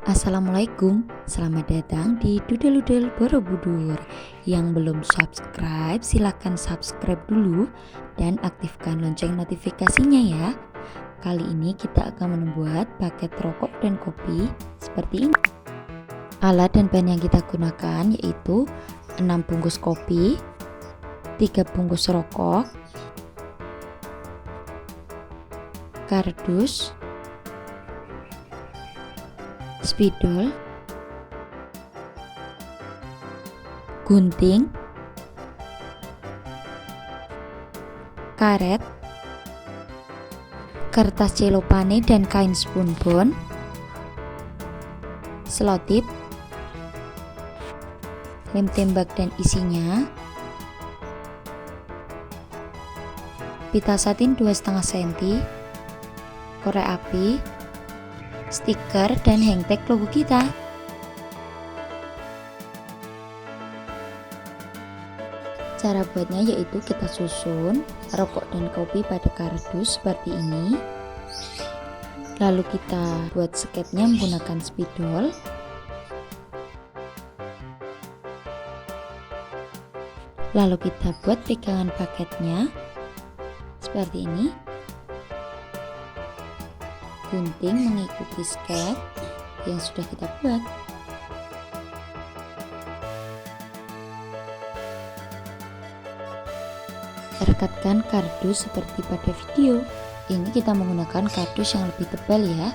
Assalamualaikum, selamat datang di Dudel-Dudel Borobudur. Yang belum subscribe, silahkan subscribe dulu dan aktifkan lonceng notifikasinya ya. Kali ini kita akan membuat paket rokok dan kopi seperti ini. Alat dan bahan yang kita gunakan yaitu 6 bungkus kopi, 3 bungkus rokok, kardus, spidol, gunting, karet, kertas celopane dan kain spunbon, selotip, lem tembak dan isinya, pita satin 2,5 cm, korek api, stiker dan hangtag logo kita. Cara buatnya yaitu kita susun rokok dan kopi pada kardus seperti ini. Lalu kita buat sketnya menggunakan spidol. Lalu kita buat pegangan paketnya seperti ini. Gunting mengikuti sket yang sudah kita buat. Rekatkan kardus seperti pada video. Ini kita menggunakan kardus yang lebih tebal ya.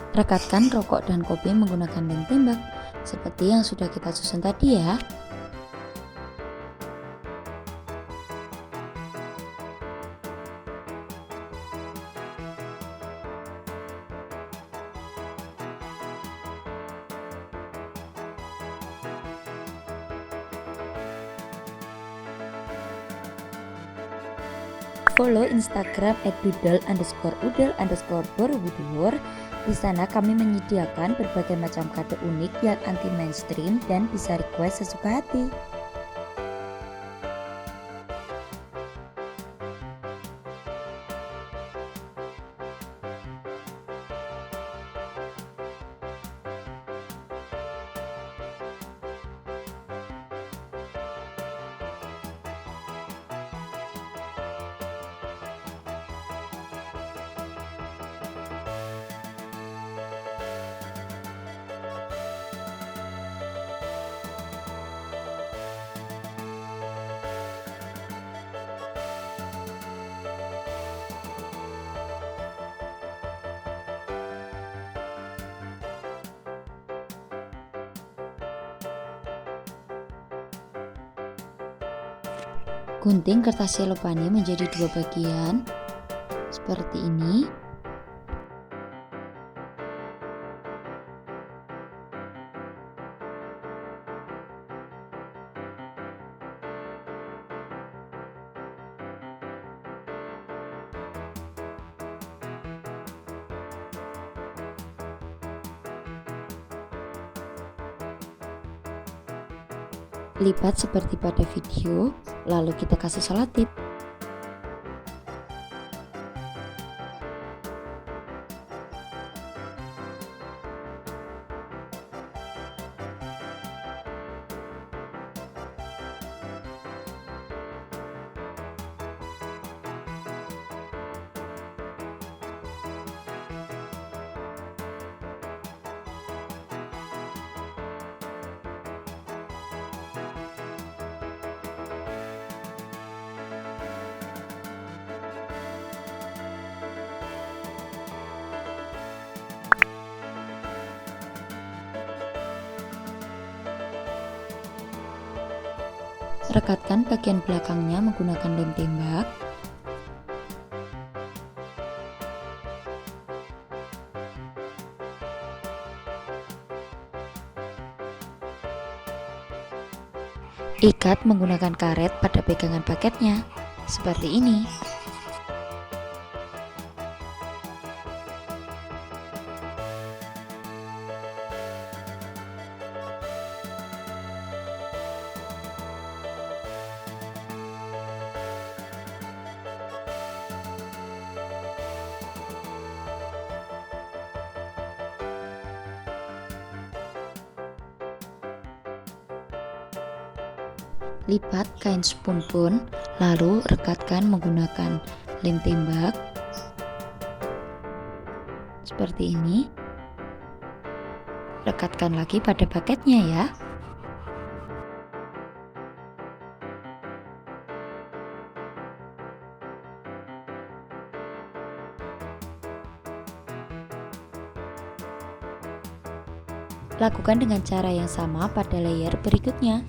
Rekatkan rokok dan kopi menggunakan lem tembak seperti yang sudah kita susun tadi ya. Follow Instagram @dudel_udel_borobudur. Di sana kami menyediakan berbagai macam kado unik yang anti mainstream dan bisa request sesuka hati. Gunting kertas celopane menjadi 2 bagian seperti ini. Lipat seperti pada video, lalu kita kasih selotip. Rekatkan bagian belakangnya menggunakan lem tembak. Ikat menggunakan karet pada pegangan paketnya, seperti ini. Lipat kain spun, lalu rekatkan menggunakan lem tembak seperti ini. Rekatkan lagi pada paketnya ya. Lakukan dengan cara yang sama pada layer berikutnya.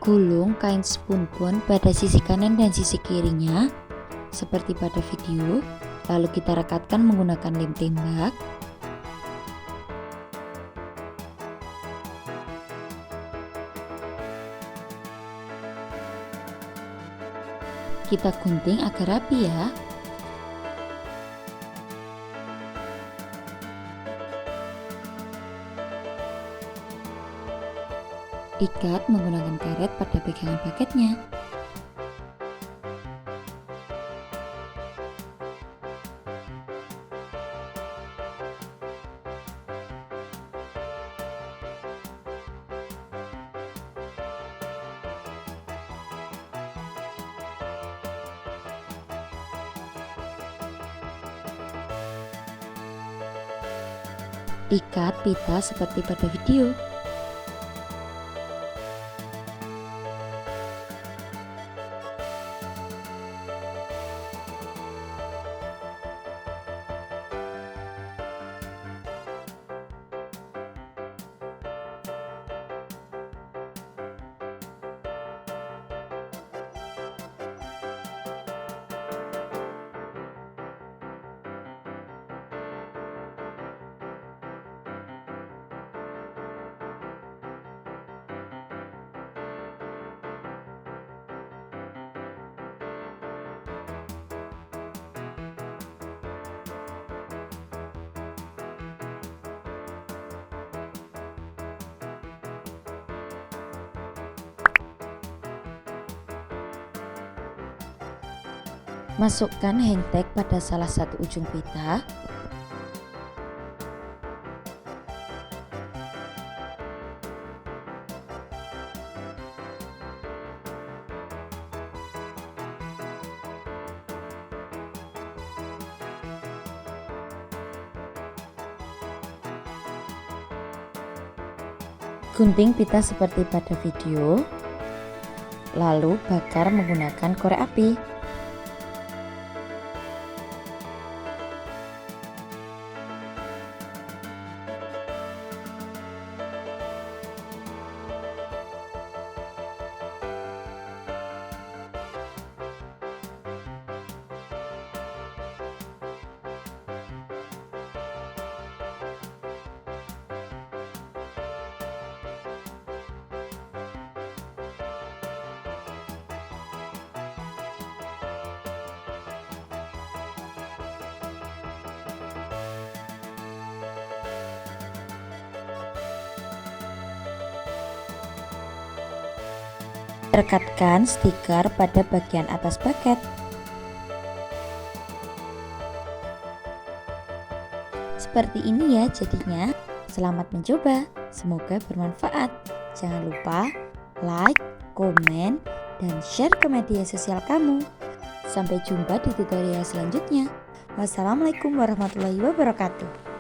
Gulung kain spun pada sisi kanan dan sisi kirinya seperti pada video, lalu kita rekatkan menggunakan lem tembak. Kita gunting agar rapi ya. Ikat menggunakan karet pada pegangan paketnya. Ikat pita seperti pada video. Masukkan hang tag pada salah satu ujung pita. Gunting pita seperti pada video, lalu bakar menggunakan korek api. Rekatkan stiker pada bagian atas paket. Seperti ini ya jadinya. Selamat mencoba, semoga bermanfaat. Jangan lupa like, komen, dan share ke media sosial kamu. Sampai jumpa di tutorial selanjutnya. Wassalamualaikum warahmatullahi wabarakatuh.